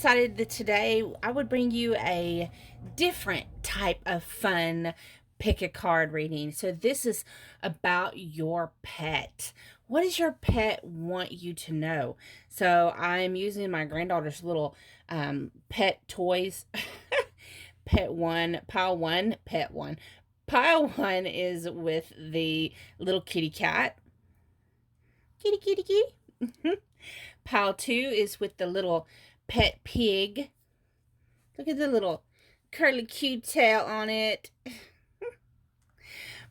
decided that today I would bring you a different type of fun pick a card reading. So this is about your pet. What does your pet want you to know? So I'm using my granddaughter's little pet toys. Pet one, pile one, pet one. Pile one is with the little kitty cat. Kitty, kitty, kitty. Pile two is with the little pet pig. Look at the little curly cute tail on it.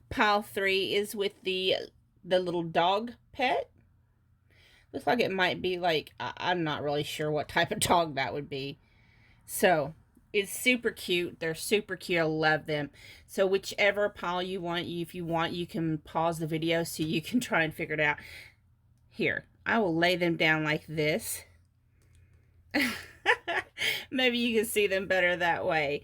Pile three is with the little dog pet. Looks like it might be like, I'm not really sure what type of dog that would be. So it's super cute. They're super cute. I love them. So whichever pile you want, if you want, you can pause the video so you can try and figure it out. Here, I will lay them down like this. Maybe you can see them better that way.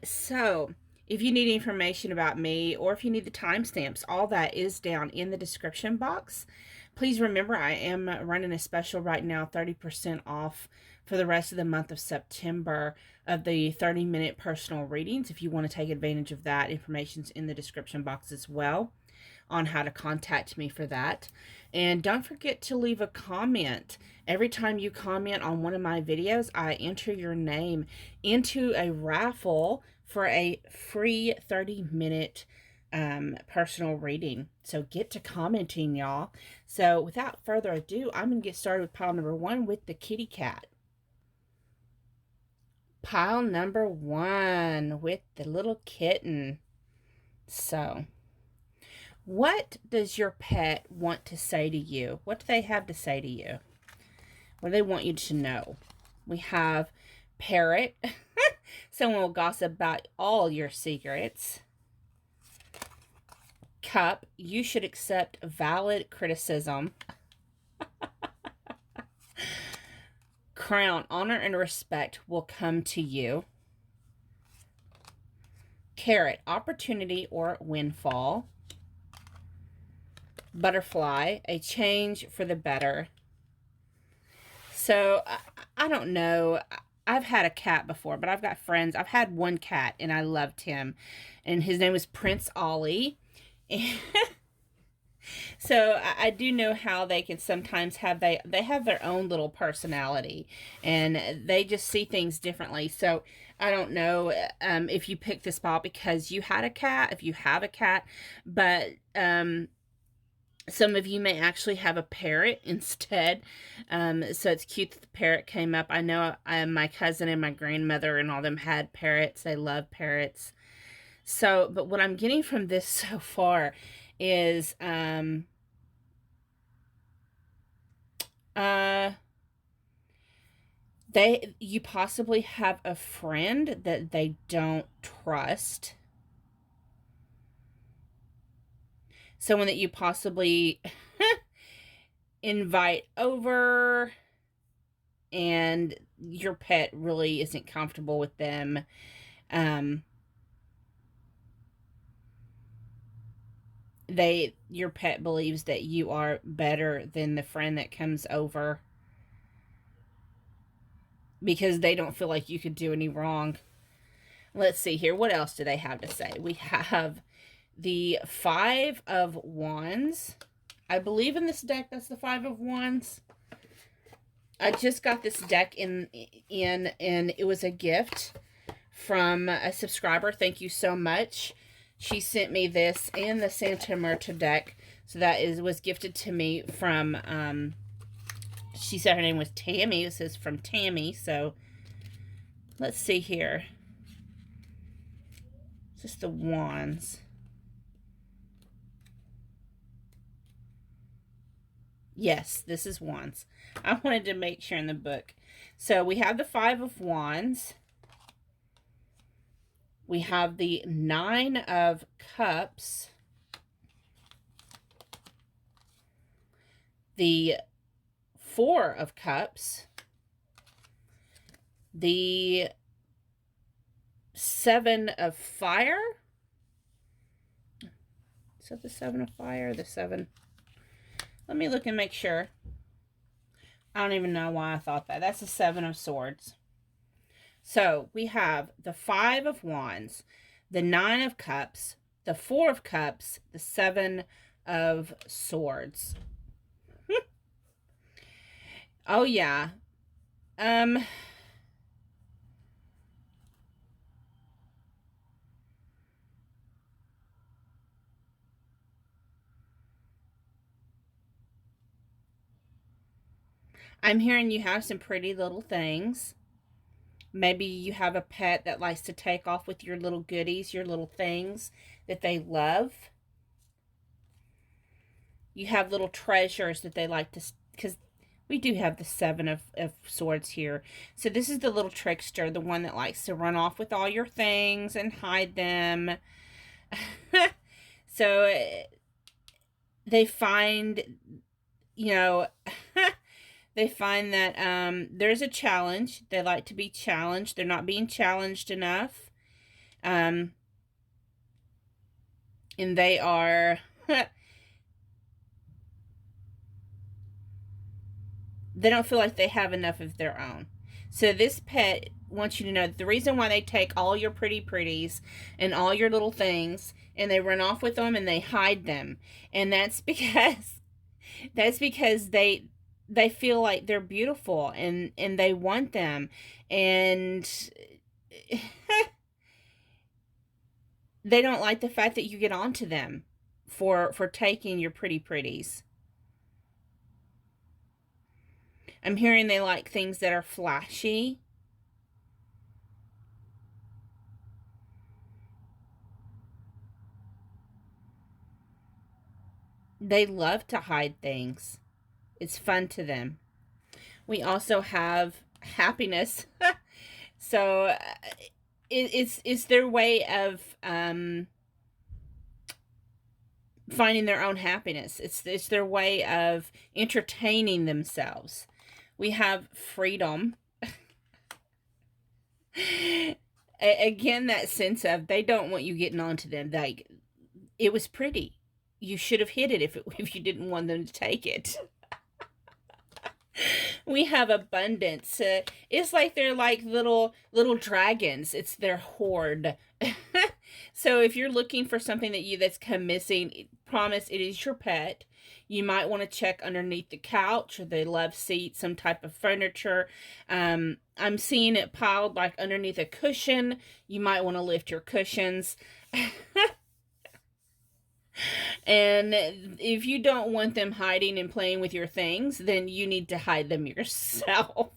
So if you need information about me, or if you need the timestamps, all that is down in the description box. Please remember, I am running a special right now, 30% off for the rest of the month of September of the 30-minute personal readings. If you want to take advantage of that, information's in the description box as well on how to contact me for that. And don't forget to leave a comment. Every time you comment on one of my videos, I enter your name into a raffle for a free 30-minute personal reading. So get to commenting, y'all. So without further ado, I'm going to get started with pile number one with the kitty cat. Pile number one with the little kitten. So what does your pet want to say to you? What do they have to say to you? What do they want you to know? We have parrot. Someone will gossip about all your secrets. Cup. You should accept valid criticism. Crown. Honor and respect will come to you. Carrot. Opportunity or windfall. Butterfly, a change for the better. So, I don't know. I've had a cat before, but I've got friends. I've had one cat, and I loved him. And his name was Prince Ollie. So, I do know how they can sometimes have, they have their own little personality. And they just see things differently. So, I don't know if you picked this spot because you had a cat, if you have a cat. But, some of you may actually have a parrot instead. So it's cute that the parrot came up. I know my cousin and my grandmother and all them had parrots. They love parrots. So, but what I'm getting from this so far is, you possibly have a friend that they don't trust. Someone that you possibly invite over and your pet really isn't comfortable with them. Your pet believes that you are better than the friend that comes over because they don't feel like you could do any wrong. Let's see here. What else do they have to say? We have the Five of Wands. I believe in this deck, that's the Five of Wands. I just got this deck and it was a gift from a subscriber. Thank you so much. She sent me this and the Santa Muerta deck. So that was gifted to me from, she said her name was Tammy. This is from Tammy. So let's see here. Just the Wands. Yes, this is Wands. I wanted to make sure in the book. So we have the Five of Wands. We have the Nine of Cups. The Four of Cups. The Seven of Fire. Is that the Seven of Fire? The Seven... Let me look and make sure. I don't even know why I thought that. That's the Seven of Swords. So we have the Five of Wands, the Nine of Cups, the Four of Cups, the Seven of Swords. Oh, yeah. Um, I'm hearing you have some pretty little things. Maybe you have a pet that likes to take off with your little goodies, your little things that they love. You have little treasures that they like to, because we do have the Seven of Swords here. So this is the little trickster, the one that likes to run off with all your things and hide them. So they find, you know, they find that there's a challenge. They like to be challenged. They're not being challenged enough. And they are... they don't feel like they have enough of their own. So this pet wants you to know that the reason why they take all your pretties and all your little things and they run off with them and they hide them. And that's because they feel like they're beautiful and they want them. And they don't like the fact that you get onto them for taking your pretties. I'm hearing they like things that are flashy. They love to hide things. It's fun to them. We also have happiness. So it's their way of finding their own happiness. It's their way of entertaining themselves. We have freedom. Again, that sense of they don't want you getting onto them. Like, it was pretty. You should have hid it if you didn't want them to take it. We have abundance. It's like they're like little dragons. It's their horde. So if you're looking for something that's come missing, promise it is your pet. You might want to check underneath the couch or the love seat, some type of furniture. I'm seeing it piled like underneath a cushion. You might want to lift your cushions. And if you don't want them hiding and playing with your things, then you need to hide them yourself.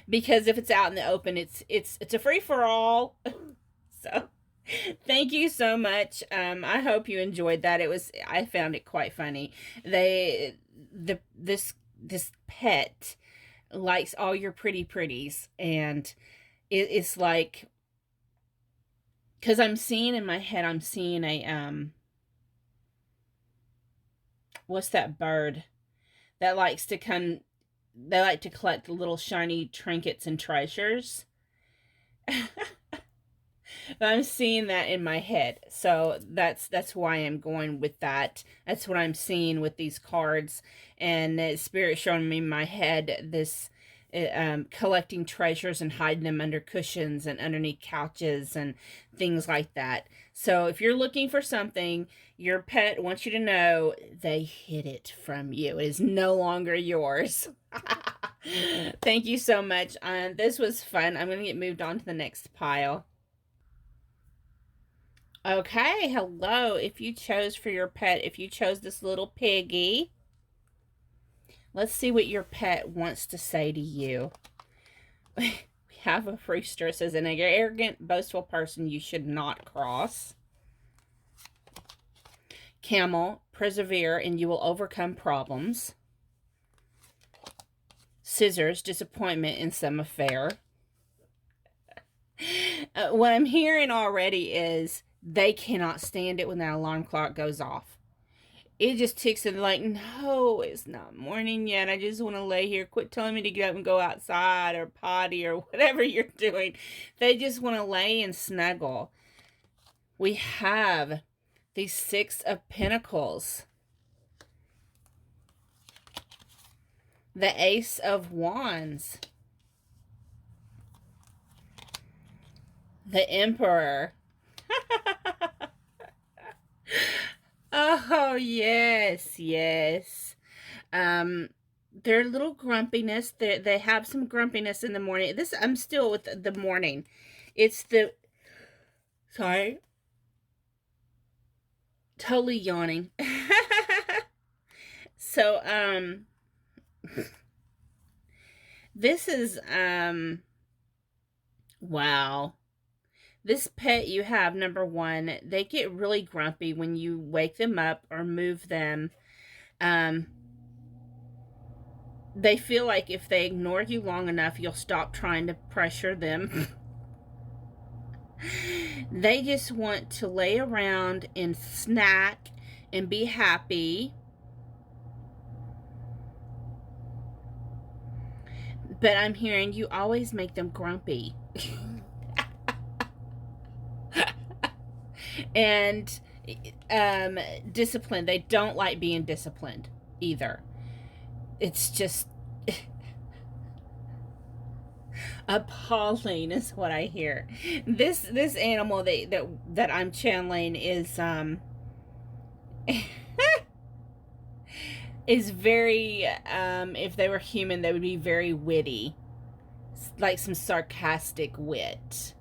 Because if it's out in the open, it's a free-for-all. So thank you so much. I hope you enjoyed that. I found it quite funny. This pet likes all your pretties, and it's like, because I'm seeing in my head, I'm seeing a what's that bird that likes to come, they like to collect little shiny trinkets and treasures. I'm seeing that in my head. So that's why I'm going with that. That's what I'm seeing with these cards. And Spirit showing me in my head this collecting treasures and hiding them under cushions and underneath couches and things like that. So if you're looking for something, your pet wants you to know they hid it from you. It is no longer yours. Thank you so much. This was fun. I'm going to get moved on to the next pile. Okay, hello. If you chose for your pet, if you chose this little piggy, let's see what your pet wants to say to you. We have a rooster. It says, an arrogant, boastful person you should not cross. Camel, persevere and you will overcome problems. Scissors, disappointment in some affair. What I'm hearing already is they cannot stand it when that alarm clock goes off. It just ticks and like, no, it's not morning yet. I just want to lay here. Quit telling me to get up and go outside or potty or whatever you're doing. They just want to lay and snuggle. We have the Six of Pentacles. The Ace of Wands. The Emperor. Oh, yes, yes. Their little grumpiness, they have some grumpiness in the morning. This, I'm still with the morning. It's the, sorry, totally yawning. So, this is, wow. This pet you have, number one, they get really grumpy when you wake them up or move them. Um, they feel like if they ignore you long enough, you'll stop trying to pressure them. They just want to lay around and snack and be happy. But I'm hearing you always make them grumpy. And disciplined. They don't like being disciplined either. It's just appalling is what I hear. This animal that I'm channeling is is very if they were human, they would be very witty, like some sarcastic wit,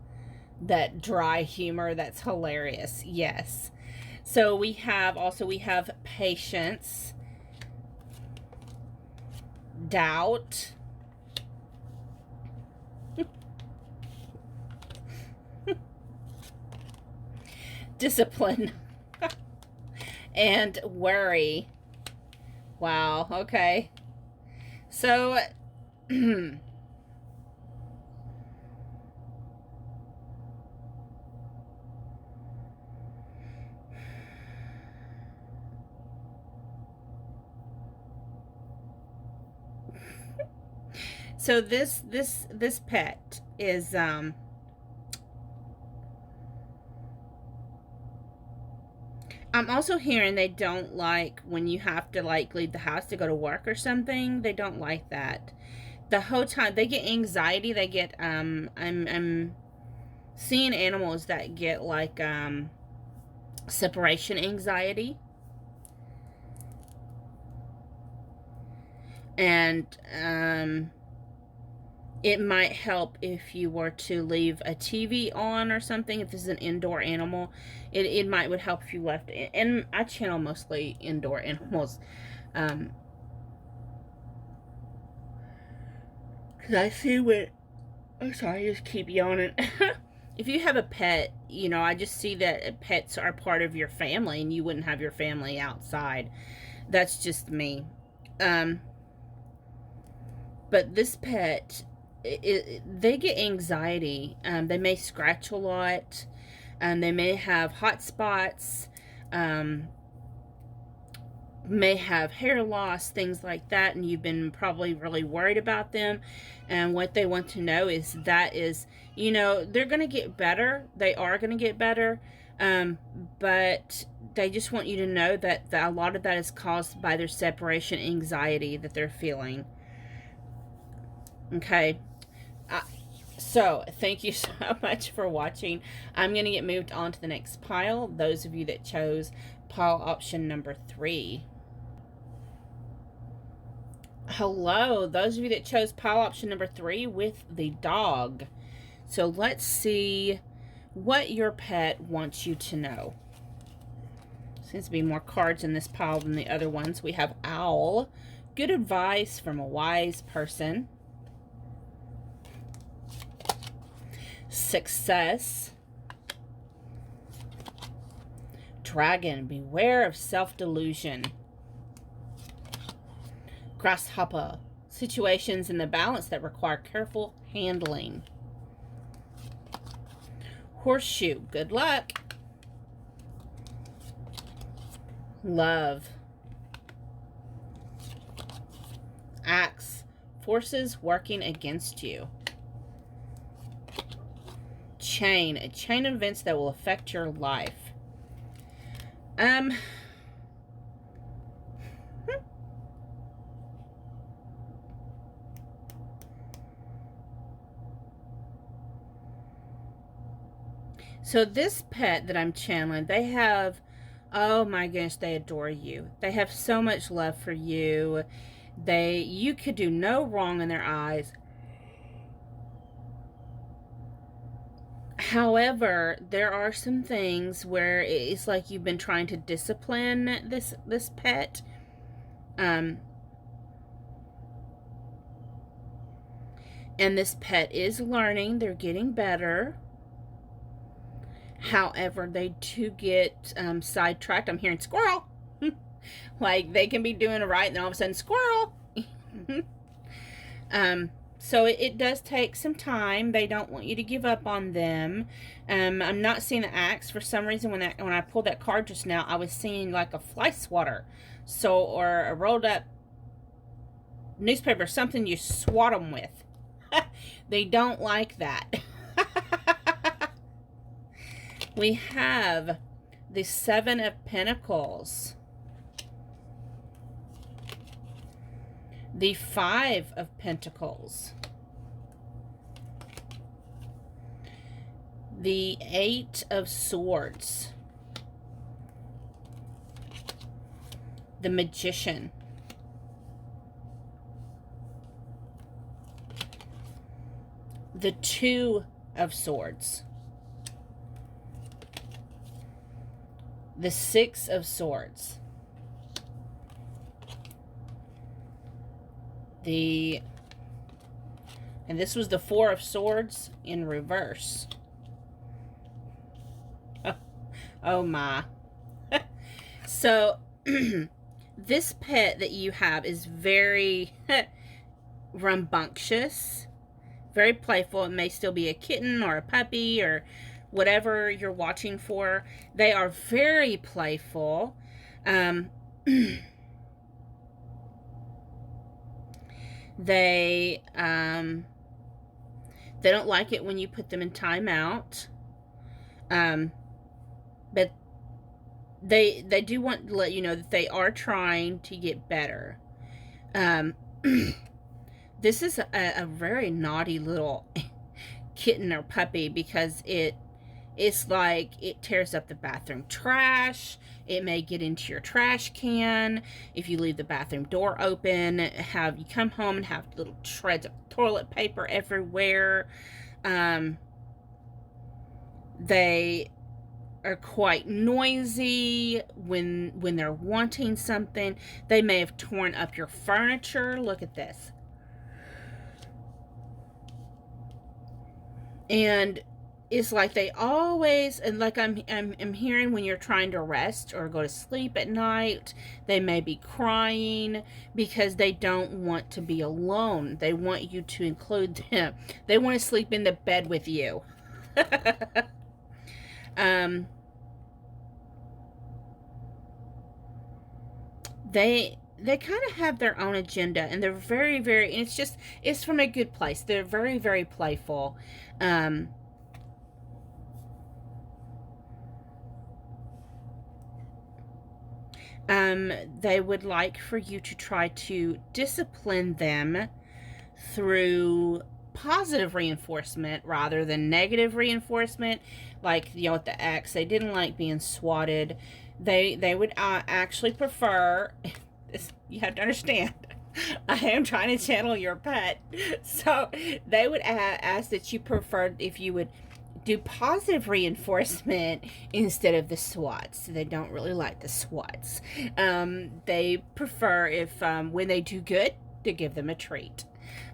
that dry humor that's hilarious. Yes. So we have patience, doubt, discipline, and worry. Wow, okay. So so this pet is I'm also hearing they don't like when you have to like leave the house to go to work or something. They don't like that. The whole time they get anxiety. They get I'm seeing animals that get like separation anxiety. And it might help if you were to leave a TV on or something. If this is an indoor animal, it might would help if you left it. And I channel mostly indoor animals. Because I see what... I'm sorry, I just keep yawning. If you have a pet, you know, I just see that pets are part of your family and you wouldn't have your family outside. That's just me. But this pet, they get anxiety. They may scratch a lot. They may have hot spots. May have hair loss, things like that, and you've been probably really worried about them. And what they want to know is you know, they're going to get better. They are going to get better. But they just want you to know that a lot of that is caused by their separation anxiety that they're feeling. Okay. So, thank you so much for watching. I'm going to get moved on to the next pile. Those of you that chose pile option number 3. Hello, those of you that chose pile option number 3 with the dog. So, let's see what your pet wants you to know. Seems to be more cards in this pile than the other ones. We have Owl. Good advice from a wise person. Success. Dragon, beware of self-delusion. Grasshopper, situations in the balance that require careful handling. Horseshoe, good luck. Love. Axe, forces working against you. Chain, a chain of events that will affect your life. So this pet that I'm channeling, they have, oh my goodness, they adore you. They have so much love for you. You could do no wrong in their eyes. However, there are some things where it's like you've been trying to discipline this pet. And this pet is learning. They're getting better. However, they do get sidetracked. I'm hearing squirrel. Like they can be doing it right, and then all of a sudden, squirrel. So it does take some time. They don't want you to give up on them. I'm not seeing the axe for some reason. When I pulled that card just now, I was seeing like a fly swatter, or a rolled up newspaper, something you swat them with. They don't like that. We have the Seven of Pentacles, the Five of Pentacles, the Eight of Swords, the Magician, the Two of Swords, the Six of Swords, and this was the Four of Swords in reverse. Oh my. So this pet that you have is very rambunctious, very playful. It may still be a kitten or a puppy or whatever you're watching for. They are very playful. They don't like it when you put them in timeout. But they do want to let you know that they are trying to get better. This is a very naughty little kitten or puppy, because it's like it tears up the bathroom trash. It may get into your trash can if you leave the bathroom door open. You come home and have little shreds of toilet paper everywhere. They are quite noisy when they're wanting something. They may have torn up your furniture. Look at this. And it's like they always, and like I'm hearing when you're trying to rest or go to sleep at night, they may be crying because they don't want to be alone. They want you to include them. They want to sleep in the bed with you. They kind of have their own agenda, and they're very, very, and it's from a good place. They're very, very playful. They would like for you to try to discipline them through positive reinforcement rather than negative reinforcement. Like, with the X, they didn't like being swatted. They would actually prefer, you have to understand, I am trying to channel your pet. So they would ask that you prefer if you would do positive reinforcement instead of the swats. They don't really like the swats. They prefer if when they do good, to give them a treat.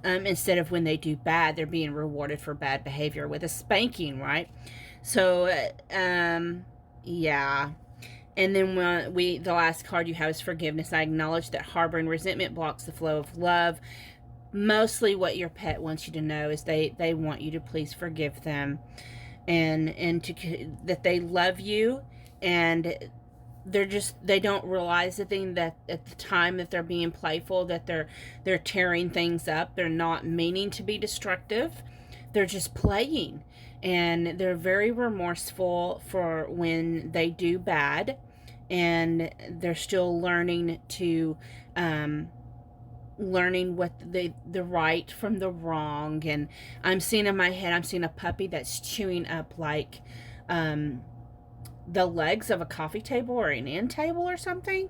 Instead of when they do bad, they're being rewarded for bad behavior with a spanking, right? So, yeah. And then the last card you have is forgiveness. I acknowledge that harboring resentment blocks the flow of love. Mostly what your pet wants you to know is they want you to please forgive them, and that they love you, and they don't realize the thing that at the time that they're being playful, that they're tearing things up. They're not meaning to be destructive. They're just playing, and they're very remorseful for when they do bad, and they're still learning what the right from the wrong. And I'm seeing in my head, I'm seeing a puppy that's chewing up like the legs of a coffee table or an end table or something.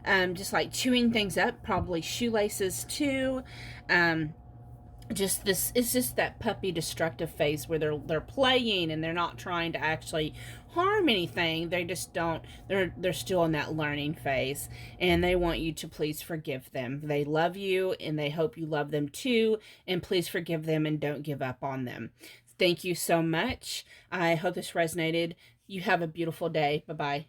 Just like chewing things up, probably shoelaces too. Just this, it's just that puppy destructive phase where they're playing and they're not trying to actually harm anything. They just don't, they're still in that learning phase, and they want you to please forgive them. They love you and they hope you love them too, and please forgive them and don't give up on them. Thank you so much. I hope this resonated. You have a beautiful day. Bye bye.